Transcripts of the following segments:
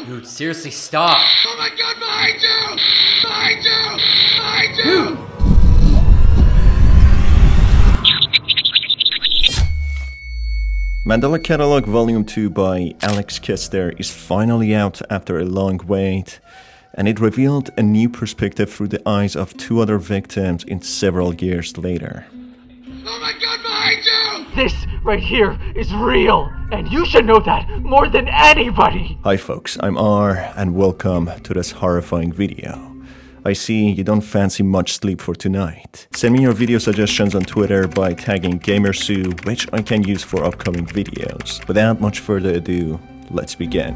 Dude, seriously, stop! Oh my god, behind you! Behind you! Behind you! Mandela Catalogue Volume 2 by Alex Kester is finally out after a long wait, and it revealed a new perspective through the eyes of two other victims in several years later. Oh my god, behind you! This right here is real, and you should know that more than anybody! Hi folks, I'm R, and welcome to this horrifying video. I see you don't fancy much sleep for tonight. Send me your video suggestions on Twitter by tagging GamerSault, which I can use for upcoming videos. Without much further ado, let's begin.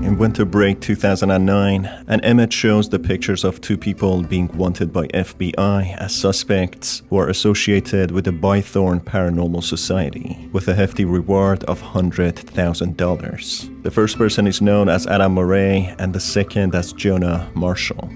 In winter break 2009, an image shows the pictures of two people being wanted by FBI as suspects who are associated with the Bodythorn Paranormal Society, with a hefty reward of $100,000. The first person is known as Adam Murray and the second as Jonah Marshall.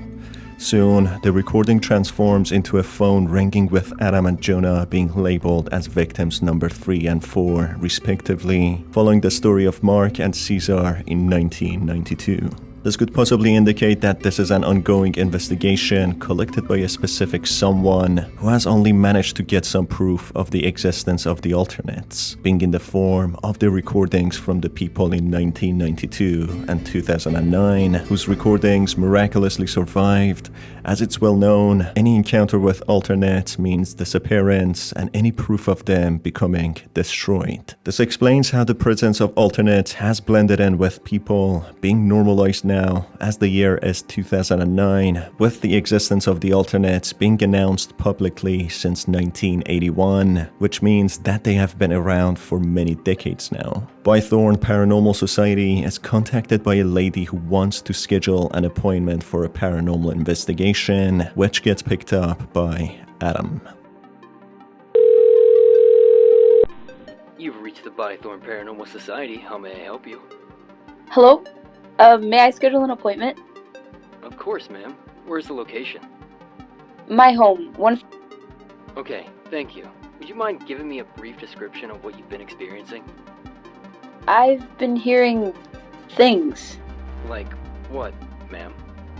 Soon, the recording transforms into a phone ringing with Adam and Jonah being labeled as victims number 3 and 4, respectively, following the story of Mark and Cesar in 1992. This could possibly indicate that this is an ongoing investigation collected by a specific someone who has only managed to get some proof of the existence of the alternates, being in the form of the recordings from the people in 1992 and 2009, whose recordings miraculously survived. As it's well known, any encounter with alternates means disappearance and any proof of them becoming destroyed. This explains how the presence of alternates has blended in with people, being normalized now as the year is 2009, with the existence of the alternates being announced publicly since 1981, which means that they have been around for many decades now. Bodythorn Paranormal Society is contacted by a lady who wants to schedule an appointment for a paranormal investigation, which gets picked up by Adam. You've reached the Bodythorn Paranormal Society. How may I help you? Hello? May I schedule an appointment? Of course, ma'am. Where's the location? My home, Okay, thank you. Would you mind giving me a brief description of what you've been experiencing? I've been hearing things. Like what, ma'am?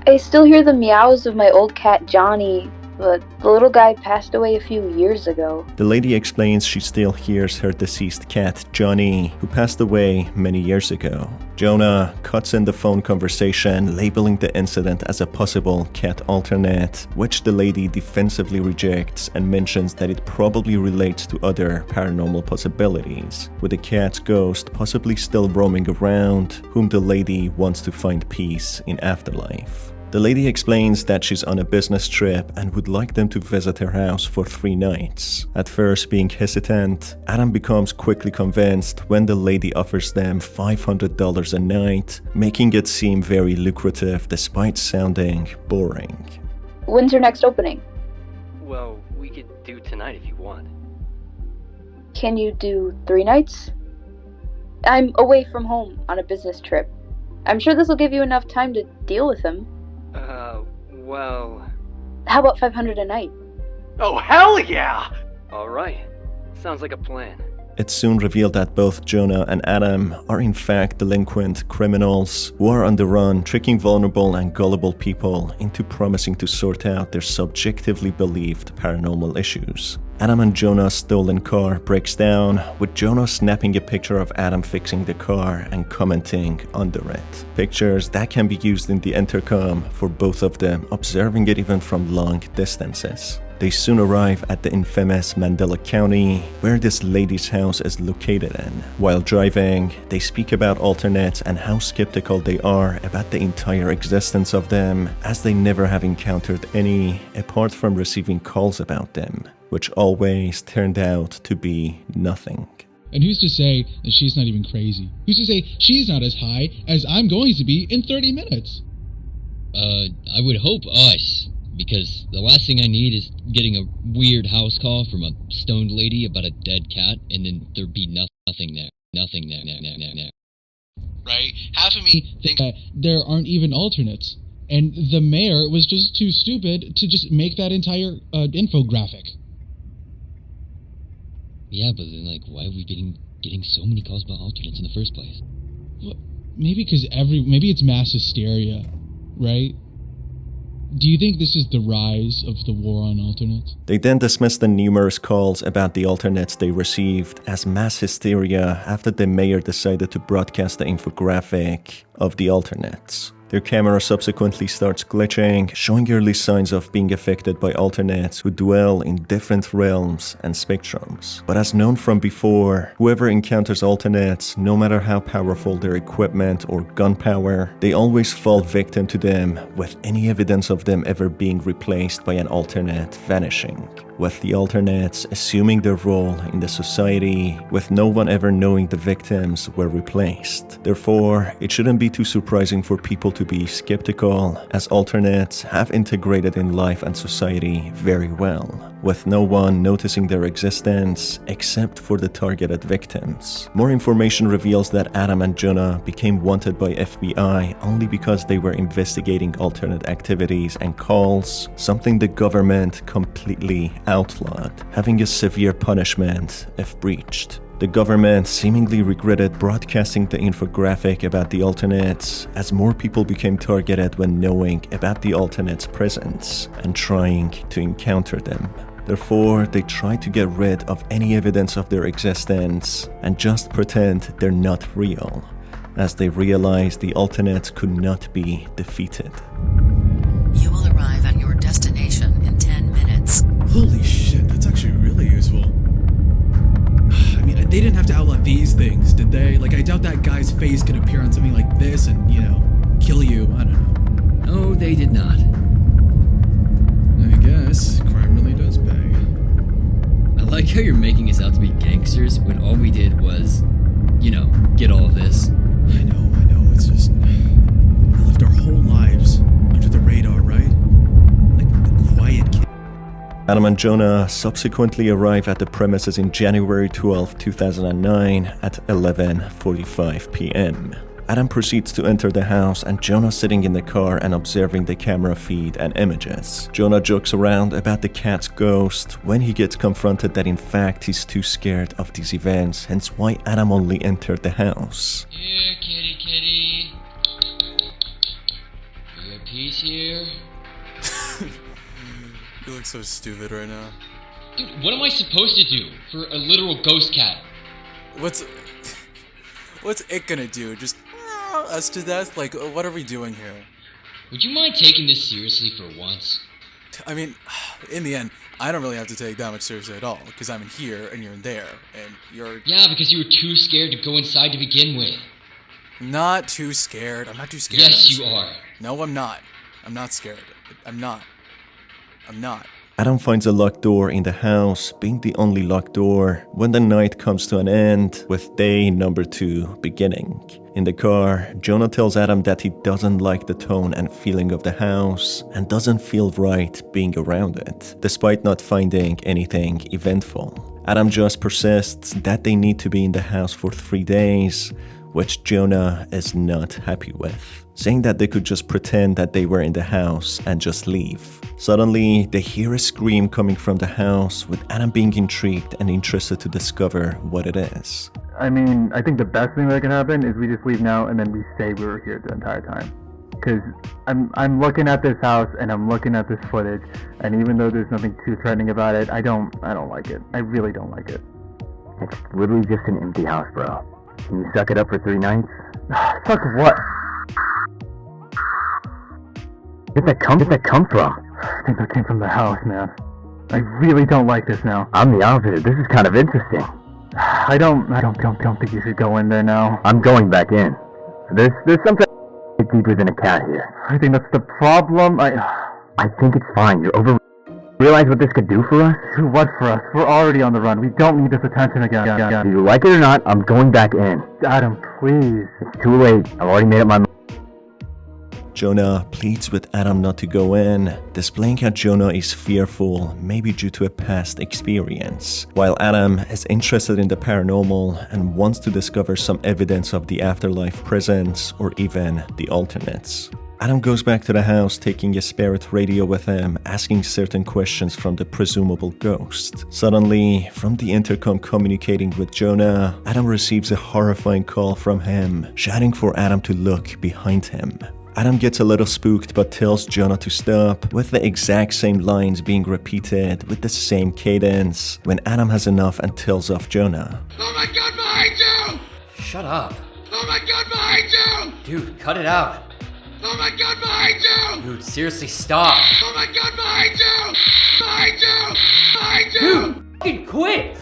I still hear the meows of my old cat Johnny, but the little guy passed away a few years ago. The lady explains she still hears her deceased cat, Johnny, who passed away many years ago. Jonah cuts in the phone conversation, labeling the incident as a possible cat alternate, which the lady defensively rejects and mentions that it probably relates to other paranormal possibilities, with the cat's ghost possibly still roaming around, whom the lady wants to find peace in afterlife. The lady explains that she's on a business trip and would like them to visit her house for 3 nights. At first being hesitant, Adam becomes quickly convinced when the lady offers them $500 a night, making it seem very lucrative despite sounding boring. When's your next opening? Well, we could do tonight if you want. Can you do 3 nights? I'm away from home on a business trip. I'm sure this will give you enough time to deal with him. Well... How about $500 a night? Oh, hell yeah! Alright. Sounds like a plan. It's soon revealed that both Jonah and Adam are in fact delinquent criminals who are on the run, tricking vulnerable and gullible people into promising to sort out their subjectively believed paranormal issues. Adam and Jonah's stolen car breaks down, with Jonah snapping a picture of Adam fixing the car and commenting under it. Pictures that can be used in the intercom for both of them, observing it even from long distances. They soon arrive at the infamous Mandela County, where this lady's house is located in. While driving, they speak about alternates and how skeptical they are about the entire existence of them, as they never have encountered any, apart from receiving calls about them, which always turned out to be nothing. And who's to say that she's not even crazy? Who's to say she's not as high as I'm going to be in 30 minutes? I would hope us. Because the last thing I need is getting a weird house call from a stoned lady about a dead cat, and then there'd be nothing there. Nothing there. Right? Half of me thinks that there aren't even alternates. And the mayor was just too stupid to just make that entire infographic. Yeah, but then, like, why are we getting so many calls about alternates in the first place? Well, maybe because maybe it's mass hysteria, right? Do you think this is the rise of the war on alternates? They then dismissed the numerous calls about the alternates they received as mass hysteria after the mayor decided to broadcast the infographic of the alternates. Their camera subsequently starts glitching, showing early signs of being affected by alternates who dwell in different realms and spectrums. But as known from before, whoever encounters alternates, no matter how powerful their equipment or gunpower, they always fall victim to them, with any evidence of them ever being replaced by an alternate vanishing, with the alternates assuming their role in the society, with no one ever knowing the victims were replaced. Therefore, it shouldn't be too surprising for people to be skeptical, as alternates have integrated in life and society very well, with no one noticing their existence except for the targeted victims. More information reveals that Adam and Jonah became wanted by FBI only because they were investigating alternate activities and calls, something the government completely outlawed, having a severe punishment if breached. The government seemingly regretted broadcasting the infographic about the alternates, as more people became targeted when knowing about the alternates' presence and trying to encounter them. Therefore, they tried to get rid of any evidence of their existence and just pretend they're not real, as they realized the alternates could not be defeated. You will arrive at your destination in 10 minutes. Holy shit, that's actually really useful. I mean, they didn't have to outlaw these things, did they? Like, I doubt that guy's face could appear on something like this and, kill you. I don't know. No, they did not. I guess crime really does pay. I like how you're making us out to be gangsters when all we did was, get all of this. I know. It's just... we lived our whole lives under the radar, right? Like the quiet kid. Adam and Jonah subsequently arrive at the premises in January 12, 2009 at 11:45 p.m. Adam proceeds to enter the house and Jonah sitting in the car and observing the camera feed and images. Jonah jokes around about the cat's ghost when he gets confronted that in fact he's too scared of these events, hence why Adam only entered the house. Here, kitty. You got peace here? You look so stupid right now. Dude, what am I supposed to do for a literal ghost cat? What's it gonna do? Just us to death? Like, what are we doing here? Would you mind taking this seriously for once? I mean, in the end, I don't really have to take that much seriously at all, because I'm in here and you're in there, and you're... Yeah, because you were too scared to go inside to begin with. Not too scared. I'm not too scared. Yes, you are. No, I'm not. I'm not scared. I'm not. Adam finds a locked door in the house, being the only locked door, when the night comes to an end, with day number 2 beginning. In the car, Jonah tells Adam that he doesn't like the tone and feeling of the house, and doesn't feel right being around it, despite not finding anything eventful. Adam just persists that they need to be in the house for 3 days, which Jonah is not happy with, saying that they could just pretend that they were in the house and just leave. Suddenly, they hear a scream coming from the house, with Adam being intrigued and interested to discover what it is. I mean, I think the best thing that can happen is we just leave now and then we say we were here the entire time. Because I'm looking at this house and I'm looking at this footage, and even though there's nothing too threatening about it, I don't like it. I really don't like it. It's literally just an empty house, bro. Can you suck it up for 3 nights? Suck what? Where'd that come from? I think that came from the house, man. I really don't like this now. I'm the opposite. This is kind of interesting. I don't think you should go in there now. I'm going back in. There's something deeper than a cat here. I think that's the problem. I think it's fine. You're over. Realize what this could do for us? Do what for us? We're already on the run. We don't need this attention again. Do you like it or not? I'm going back in. Adam, please. It's too late. I've already made up my mind. Jonah pleads with Adam not to go in, displaying how Jonah is fearful, maybe due to a past experience, while Adam is interested in the paranormal and wants to discover some evidence of the afterlife presence or even the alternates. Adam goes back to the house, taking a spirit radio with him, asking certain questions from the presumable ghost. Suddenly, from the intercom communicating with Jonah, Adam receives a horrifying call from him, shouting for Adam to look behind him. Adam gets a little spooked but tells Jonah to stop, with the exact same lines being repeated with the same cadence, when Adam has enough and tells off Jonah. Oh my god, behind you! Shut up. Oh my god, behind you! Dude, cut it out. Oh my god, behind you! Dude, seriously, stop. Oh my god, behind you! Behind you! Behind you! Dude, fucking quit!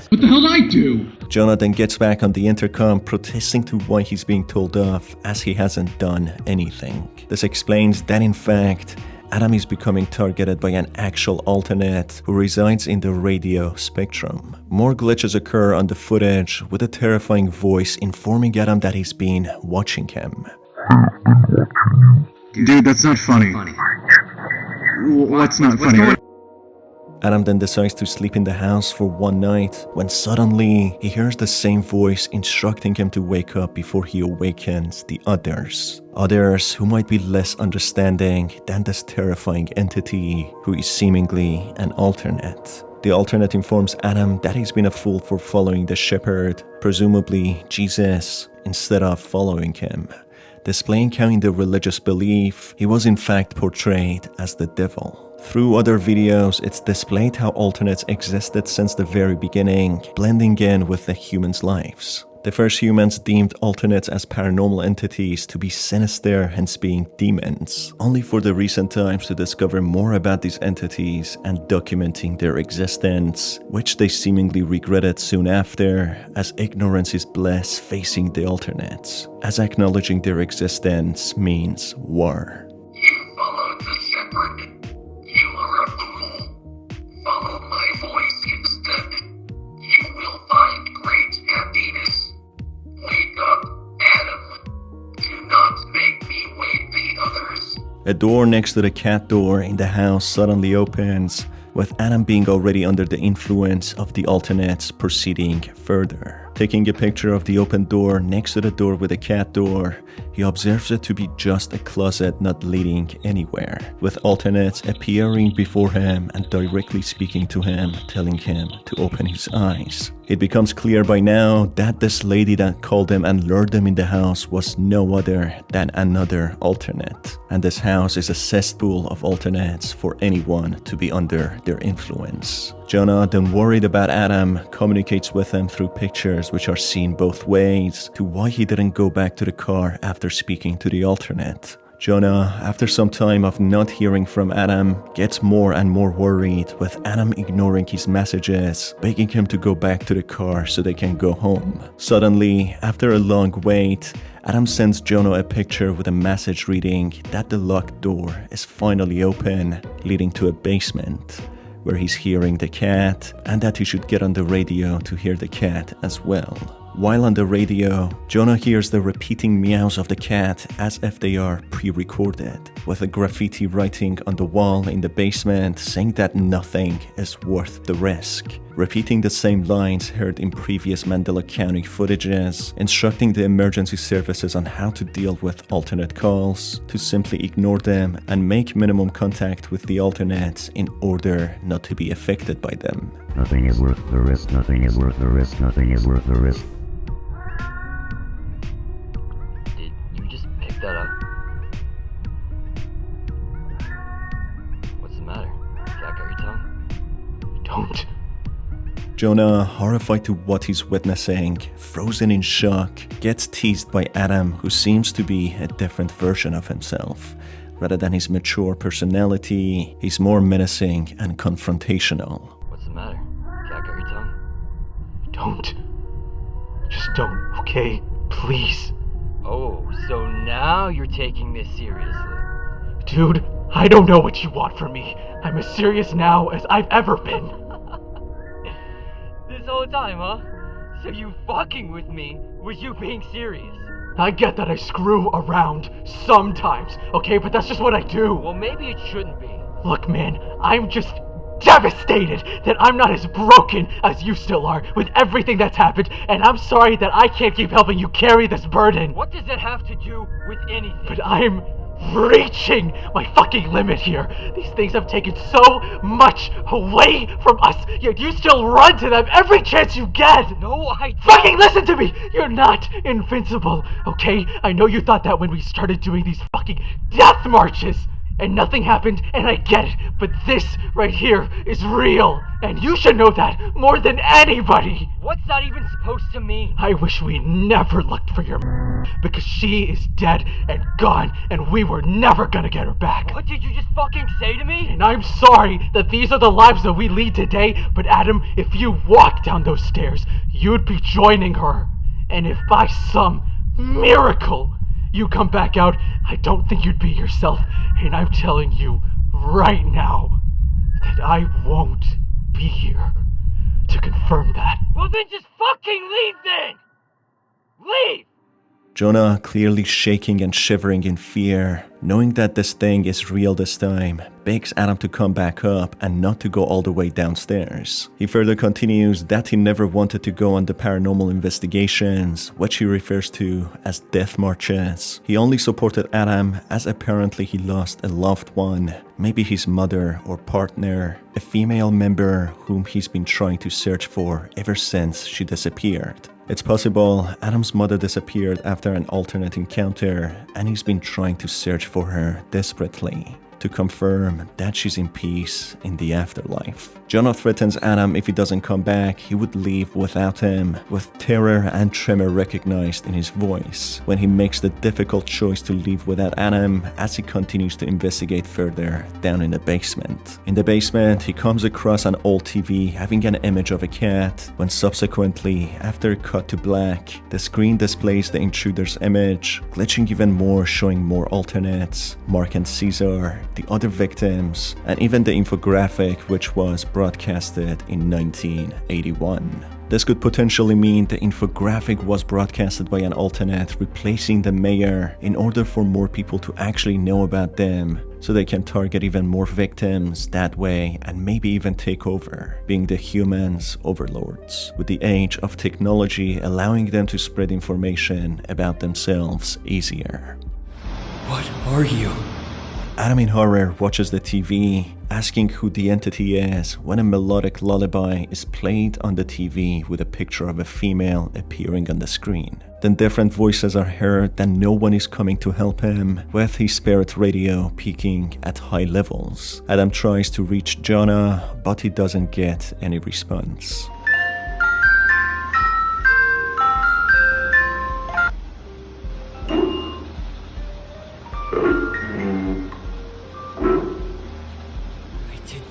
What the hell did I do? Jonah then gets back on the intercom, protesting to why he's being told off, as he hasn't done anything. This explains that in fact, Adam is becoming targeted by an actual alternate who resides in the radio spectrum. More glitches occur on the footage, with a terrifying voice informing Adam that he's been watching him. Dude, that's not funny. What's not funny? Adam then decides to sleep in the house for one night, when suddenly he hears the same voice instructing him to wake up before he awakens the others. Others who might be less understanding than this terrifying entity who is seemingly an alternate. The alternate informs Adam that he's been a fool for following the shepherd, presumably Jesus, instead of following him, displaying how in the religious belief he was in fact portrayed as the devil. Through other videos, it's displayed how alternates existed since the very beginning, blending in with the humans' lives. The first humans deemed alternates as paranormal entities to be sinister, hence being demons, only for the recent times to discover more about these entities and documenting their existence, which they seemingly regretted soon after, as ignorance is bliss facing the alternates, as acknowledging their existence means war. You followed the shepherd. You are a fool. Follow my voice instead. You will find great happiness. Wake up, Adam. Do not make me wake the others. A door next to the cat door in the house suddenly opens, with Adam being already under the influence of the alternates proceeding further. Taking a picture of the open door next to the door with the cat door, he observes it to be just a closet not leading anywhere, with alternates appearing before him and directly speaking to him, telling him to open his eyes. It becomes clear by now that this lady that called him and lured them in the house was no other than another alternate, and this house is a cesspool of alternates for anyone to be under their influence. Jonah, then worried about Adam, communicates with him through pictures which are seen both ways to why he didn't go back to the car after speaking to the alternate. Jonah, after some time of not hearing from Adam, gets more and more worried, with Adam ignoring his messages, begging him to go back to the car so they can go home. Suddenly, after a long wait, Adam sends Jonah a picture with a message reading that the locked door is finally open, leading to a basement, where he's hearing the cat, and that he should get on the radio to hear the cat as well. While on the radio, Jonah hears the repeating meows of the cat as if they are pre-recorded, with a graffiti writing on the wall in the basement saying that nothing is worth the risk, repeating the same lines heard in previous Mandela County footages, instructing the emergency services on how to deal with alternate calls, to simply ignore them and make minimum contact with the alternates in order not to be affected by them. Nothing is worth the risk, nothing is worth the risk, nothing is worth the risk. Did you just pick that up? What's the matter? Jack, out your tongue? Don't. Jonah, horrified to what he's witnessing, frozen in shock, gets teased by Adam, who seems to be a different version of himself. Rather than his mature personality, he's more menacing and confrontational. What's the matter? Jack, out your tongue? Don't. Just don't, okay? Please. Oh, so now you're taking this seriously. Dude, I don't know what you want from me. I'm as serious now as I've ever been. This whole time, huh? So you fucking with me was you being serious? I get that I screw around sometimes, okay? But that's just what I do. Well, maybe it shouldn't be. Look, man, I'm just devastated that I'm not as broken as you still are with everything that's happened, and I'm sorry that I can't keep helping you carry this burden. What does that have to do with anything? But I'm reaching my fucking limit here. These things have taken so much away from us, yet you still run to them every chance you get. No, I don't. Fucking listen to me! You're not invincible, okay? I know you thought that when we started doing these fucking death marches. And nothing happened, and I get it, but this right here is real, and you should know that more than anybody! What's that even supposed to mean? I wish we never looked for your because she is dead and gone, and we were never gonna get her back. What did you just fucking say to me? And I'm sorry that these are the lives that we lead today, but Adam, if you walk down those stairs, you'd be joining her. And if by some miracle you come back out, I don't think you'd be yourself, and I'm telling you right now that I won't be here to confirm that. Well then just fucking leave then! Leave! Jonah, clearly shaking and shivering in fear, knowing that this thing is real this time, begs Adam to come back up and not to go all the way downstairs. He further continues that he never wanted to go on the paranormal investigations, which he refers to as death marches. He only supported Adam as apparently he lost a loved one, maybe his mother or partner, a female member whom he's been trying to search for ever since she disappeared. It's possible Adam's mother disappeared after an alternate encounter, and he's been trying to search for her desperately to confirm that she's in peace in the afterlife. Jonah threatens Adam if he doesn't come back, he would leave without him, with terror and tremor recognized in his voice when he makes the difficult choice to leave without Adam as he continues to investigate further down in the basement. In the basement, he comes across an old TV having an image of a cat, when subsequently, after a cut to black, the screen displays the intruder's image, glitching even more, showing more alternates, Mark and Cesar, the other victims, and even the infographic which was broadcasted in 1981. This could potentially mean the infographic was broadcasted by an alternate replacing the mayor in order for more people to actually know about them, so they can target even more victims that way and maybe even take over, being the humans' overlords, with the age of technology allowing them to spread information about themselves easier. What are you? Adam in horror watches the TV, asking who the entity is when a melodic lullaby is played on the TV with a picture of a female appearing on the screen. Then different voices are heard that no one is coming to help him, with his spirit radio peaking at high levels. Adam tries to reach Jonah, but he doesn't get any response.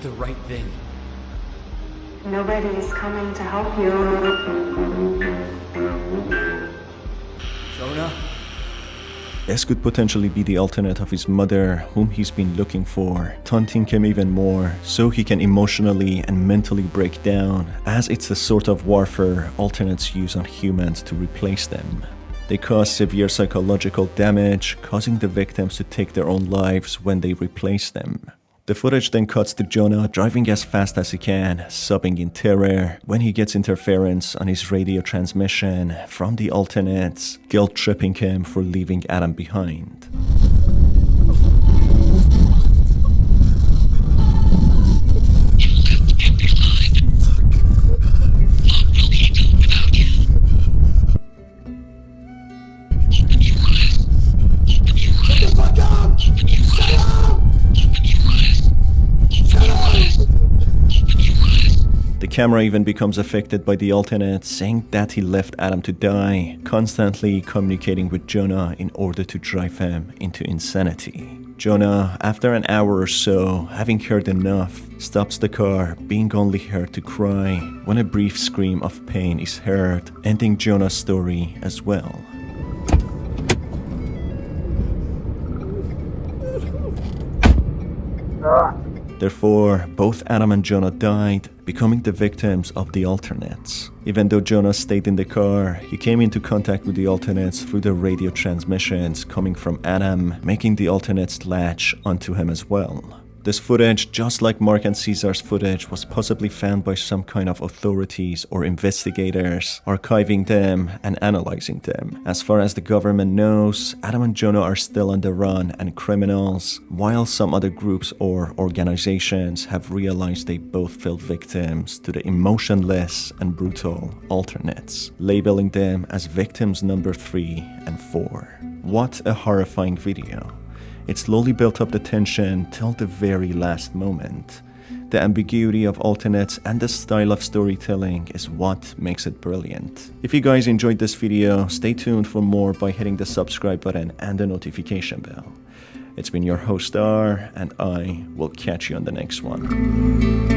The right thing. Nobody is coming to help you. Jonah? This could potentially be the alternate of his mother, whom he's been looking for, taunting him even more so he can emotionally and mentally break down, as it's the sort of warfare alternates use on humans to replace them. They cause severe psychological damage, causing the victims to take their own lives when they replace them. The footage then cuts to Jonah driving as fast as he can, sobbing in terror when he gets interference on his radio transmission from the alternates, guilt-tripping him for leaving Adam behind. The camera even becomes affected by the alternate, saying that he left Adam to die, constantly communicating with Jonah in order to drive him into insanity. Jonah, after an hour or so, having heard enough, stops the car, being only heard to cry, when a brief scream of pain is heard, ending Jonah's story as well. Therefore, both Adam and Jonah died, becoming the victims of the alternates. Even though Jonah stayed in the car, he came into contact with the alternates through the radio transmissions coming from Adam, making the alternates latch onto him as well. This footage, just like Mark and Cesar's footage, was possibly found by some kind of authorities or investigators, archiving them and analyzing them. As far as the government knows, Adam and Jonah are still on the run and criminals, while some other groups or organizations have realized they both fell victims to the emotionless and brutal alternates, labeling them as victims number 3 and 4. What a horrifying video. It slowly built up the tension till the very last moment. The ambiguity of alternates and the style of storytelling is what makes it brilliant. If you guys enjoyed this video, stay tuned for more by hitting the subscribe button and the notification bell. It's been your host R, and I will catch you on the next one.